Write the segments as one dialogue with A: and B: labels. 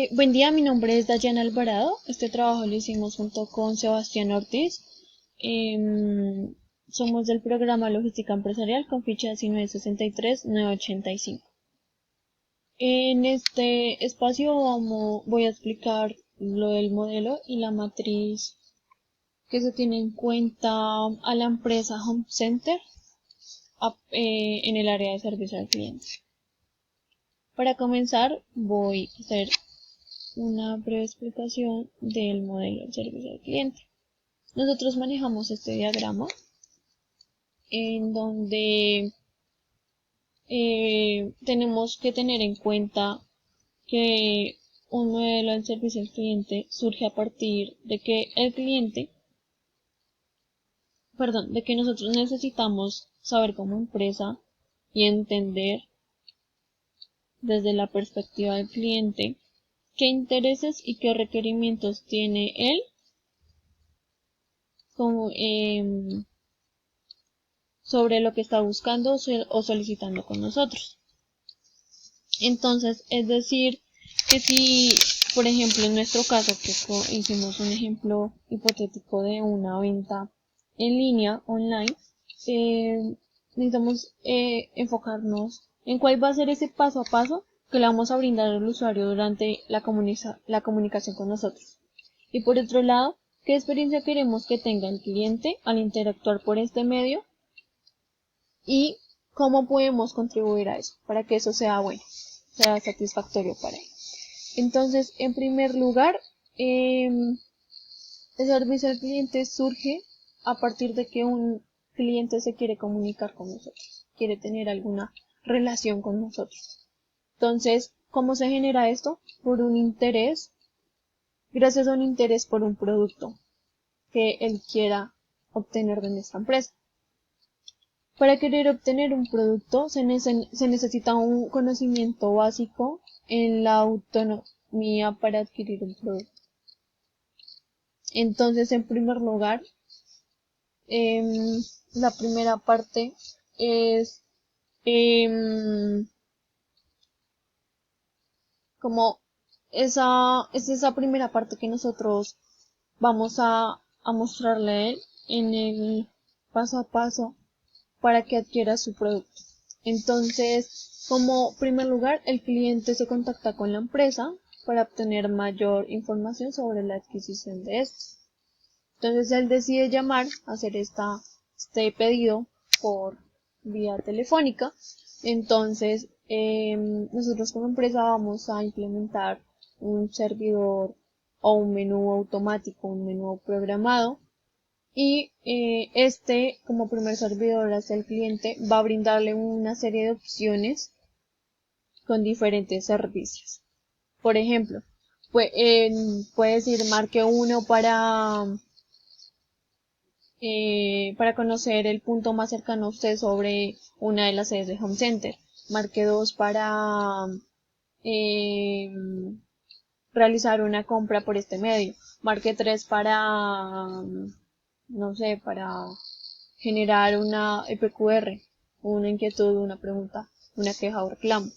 A: Buen día, mi nombre es Dayana Alvarado. Este trabajo lo hicimos junto con Sebastián Ortiz. Em, Somos del programa Logística Empresarial con ficha 1963-985. En este espacio voy a explicar lo del modelo y la matriz que se tiene en cuenta a la empresa Home Center en el área de servicio al cliente. Para comenzar, voy a hacer una breve explicación del modelo de servicio al cliente. Nosotros manejamos este diagrama en donde tenemos que tener en cuenta que un modelo de servicio al cliente surge a partir de que de que nosotros necesitamos saber como empresa y entender desde la perspectiva del cliente qué intereses y qué requerimientos tiene él como, sobre lo que está buscando o solicitando con nosotros. Entonces, es decir, que si, por ejemplo, en nuestro caso, que hicimos un ejemplo hipotético de una venta en línea, online, necesitamos enfocarnos en cuál va a ser ese paso a paso que le vamos a brindar al usuario durante la comunicación con nosotros. Y por otro lado, qué experiencia queremos que tenga el cliente al interactuar por este medio y cómo podemos contribuir a eso para que eso sea bueno, sea satisfactorio para él. Entonces, en primer lugar, el servicio al cliente surge a partir de que un cliente se quiere comunicar con nosotros, quiere tener alguna relación con nosotros. Entonces, ¿cómo se genera esto? Por un interés, gracias a un interés por un producto que él quiera obtener de nuestra empresa. Para querer obtener un producto se necesita un conocimiento básico en la autonomía para adquirir un producto. Entonces, en primer lugar, la primera parte es em, como es esa primera parte que nosotros vamos a mostrarle a él en el paso a paso para que adquiera su producto. Entonces, como primer lugar, el cliente se contacta con la empresa para obtener mayor información sobre la adquisición de estos. Entonces, él decide llamar, hacer este pedido por vía telefónica. Entonces, nosotros como empresa vamos a implementar un servidor o un menú automático, un menú programado y como primer servidor hacia el cliente va a brindarle una serie de opciones con diferentes servicios. Por ejemplo, puede decir marque 1 para conocer el punto más cercano a usted sobre una de las sedes de Home Center. Marque 2 para eh, realizar una compra por este medio. Marque 3 para, no sé, para generar una EPQR, una inquietud, una pregunta, una queja o reclamo.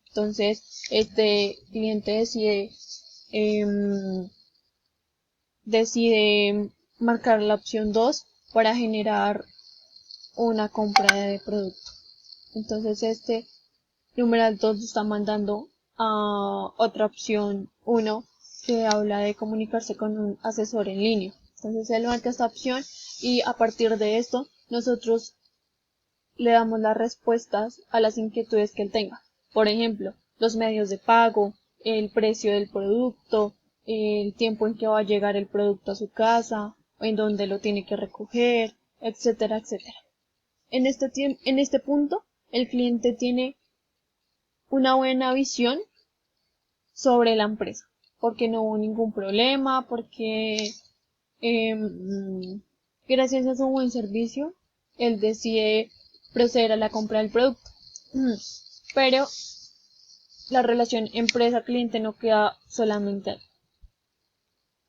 A: Entonces, este cliente decide marcar la opción 2 para generar una compra de producto. Entonces, este numeral 2 está mandando a otra opción 1 que habla de comunicarse con un asesor en línea. Entonces, él marca esta opción y a partir de esto, nosotros le damos las respuestas a las inquietudes que él tenga. Por ejemplo, los medios de pago, el precio del producto, el tiempo en que va a llegar el producto a su casa, o en dónde lo tiene que recoger, etcétera, etcétera. En este punto, el cliente tiene una buena visión sobre la empresa, porque no hubo ningún problema, porque gracias a su buen servicio, él decide proceder a la compra del producto. Pero la relación empresa-cliente no queda solamente ahí.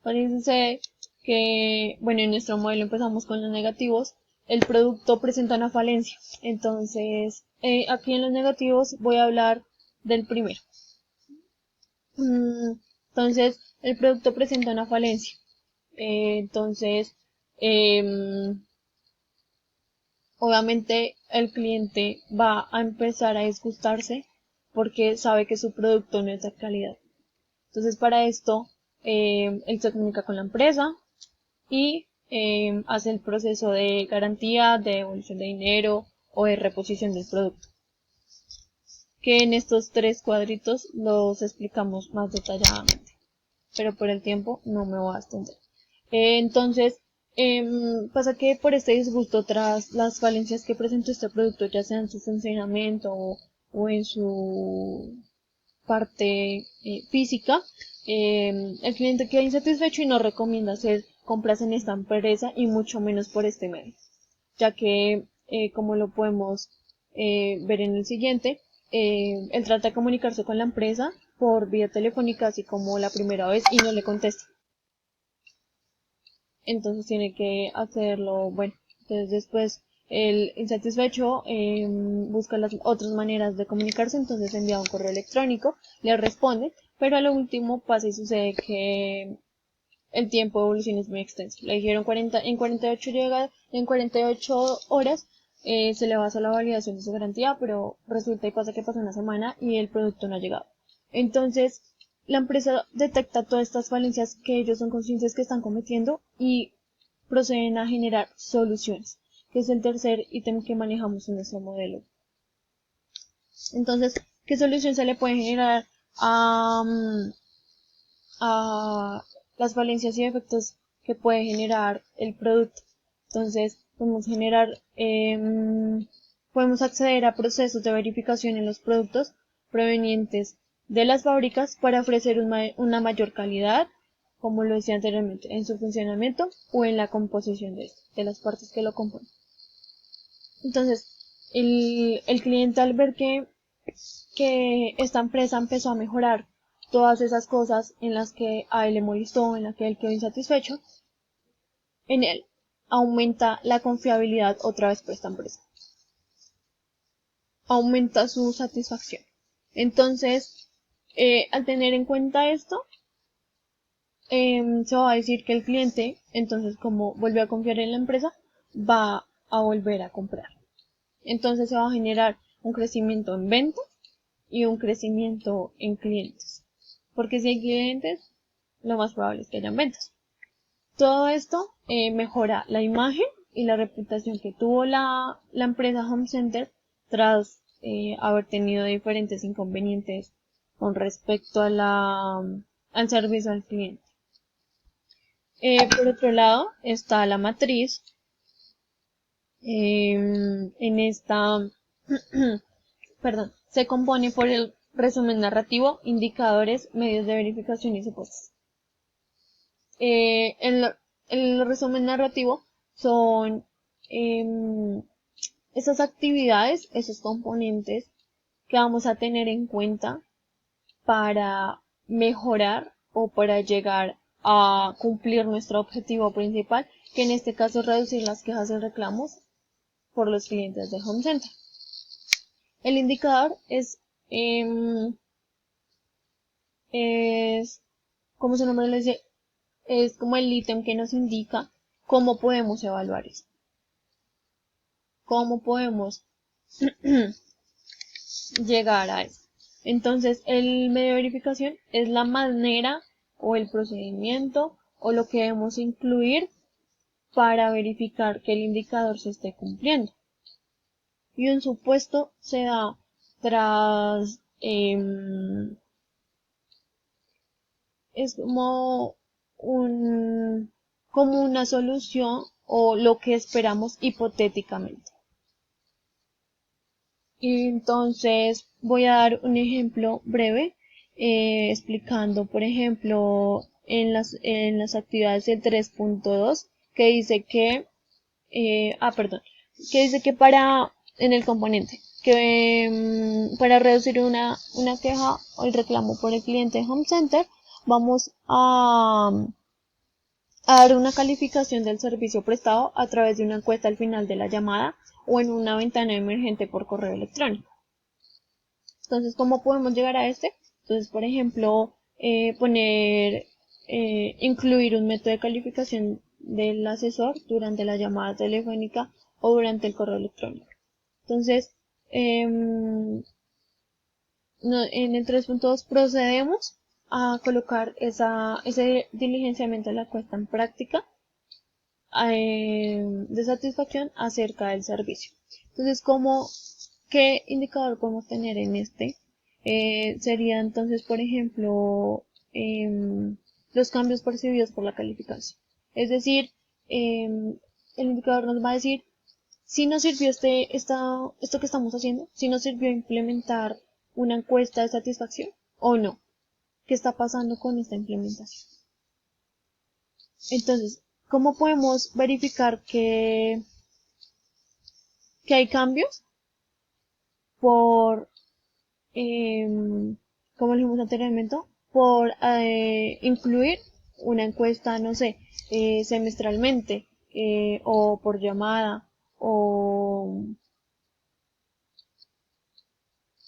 A: Parece que, bueno, en nuestro modelo empezamos con los negativos. El producto presenta una falencia. Entonces, aquí en los negativos voy a hablar del primero. Entonces, el producto presenta una falencia. Entonces, obviamente el cliente va a empezar a disgustarse porque sabe que su producto no es de calidad. Entonces, para esto, él se comunica con la empresa y hace el proceso de garantía, de devolución de dinero o de reposición del producto, que en estos tres cuadritos los explicamos más detalladamente, pero por el tiempo no me voy a extender. Entonces, pasa que por este disgusto, tras las falencias que presentó este producto, ya sea en su funcionamiento o en su parte física, el cliente queda insatisfecho y no recomienda hacer compras en esta empresa y mucho menos por este medio, ya que, como lo podemos ver en el siguiente, él trata de comunicarse con la empresa por vía telefónica, así como la primera vez, y no le contesta. Entonces tiene que hacerlo, bueno, entonces después el insatisfecho busca las otras maneras de comunicarse, entonces envía un correo electrónico, le responde, pero a lo último pasa y sucede que el tiempo de evolución es muy extenso. Le dijeron 40, en 48 llega, en 48 horas se le va a hacer la validación de su garantía, pero resulta y pasa que pasó una semana y el producto no ha llegado. Entonces, la empresa detecta todas estas falencias que ellos son conscientes que están cometiendo y proceden a generar soluciones, que es el tercer ítem que manejamos en nuestro modelo. Entonces, ¿qué solución se le puede generar a las falencias y defectos que puede generar el producto? Entonces, podemos acceder a procesos de verificación en los productos provenientes de las fábricas para ofrecer una mayor calidad, como lo decía anteriormente, en su funcionamiento o en la composición de las partes que lo componen. Entonces, el cliente, al ver que esta empresa empezó a mejorar todas esas cosas en las que a él le molestó, en las que él quedó insatisfecho, en él aumenta la confiabilidad otra vez por esta empresa. Aumenta su satisfacción. Entonces, al tener en cuenta esto, se va a decir que el cliente, entonces, como volvió a confiar en la empresa, va a volver a comprar. Entonces se va a generar un crecimiento en ventas y un crecimiento en clientes. Porque si hay clientes, lo más probable es que hayan ventas. Todo esto mejora la imagen y la reputación que tuvo la empresa Home Center tras haber tenido diferentes inconvenientes con respecto al servicio al cliente. Por otro lado está la matriz. En esta perdón, se compone por el resumen narrativo, indicadores, medios de verificación y supuestos. El resumen narrativo son esas actividades, esos componentes que vamos a tener en cuenta para mejorar o para llegar a cumplir nuestro objetivo principal, que en este caso es reducir las quejas y reclamos por los clientes de Home Center. El indicador es, como su nombre lo dice, es como el ítem que nos indica cómo podemos evaluar esto. Cómo podemos llegar a eso. Entonces, el medio de verificación es la manera o el procedimiento o lo que debemos incluir para verificar que el indicador se esté cumpliendo. Y un supuesto se da tras es como una solución o lo que esperamos hipotéticamente. Y entonces voy a dar un ejemplo breve explicando, por ejemplo, en las actividades del 3.2 que dice que que dice que en el componente que para reducir una queja o el reclamo por el cliente Home Center vamos a dar una calificación del servicio prestado a través de una encuesta al final de la llamada o en una ventana emergente por correo electrónico. Entonces, ¿cómo podemos llegar a este? Entonces, por ejemplo, incluir un método de calificación del asesor durante la llamada telefónica o durante el correo electrónico. Entonces, en el 3.2 procedemos a colocar ese diligenciamiento de la encuesta en práctica de satisfacción acerca del servicio. Entonces, ¿qué indicador podemos tener en este? Sería entonces, por ejemplo, los cambios percibidos por la calificación. Es decir, el indicador nos va a decir si nos sirvió esto que estamos haciendo, si nos sirvió implementar una encuesta de satisfacción o no. ¿Qué está pasando con esta implementación? Entonces, ¿cómo podemos verificar que hay cambios? Por, como dijimos anteriormente, por incluir una encuesta, no sé, semestralmente, o por llamada,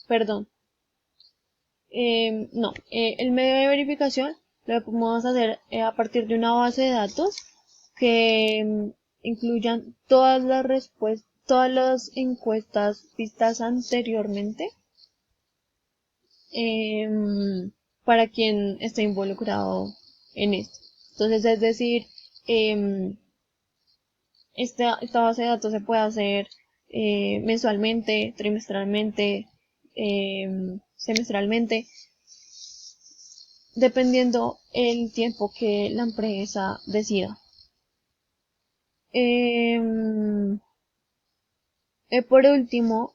A: perdón, no, el medio de verificación lo podemos hacer a partir de una base de datos que incluyan todas las respuestas, todas las encuestas vistas anteriormente para quien esté involucrado en esto. Entonces, es decir, esta base de datos se puede hacer mensualmente, trimestralmente, semestralmente, dependiendo el tiempo que la empresa decida. Por último,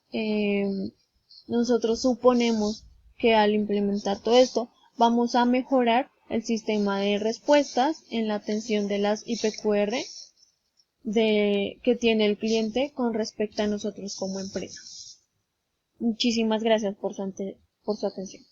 A: nosotros suponemos que al implementar todo esto vamos a mejorar el sistema de respuestas en la atención de las IPQR que tiene el cliente con respecto a nosotros como empresa. Muchísimas gracias por su atención.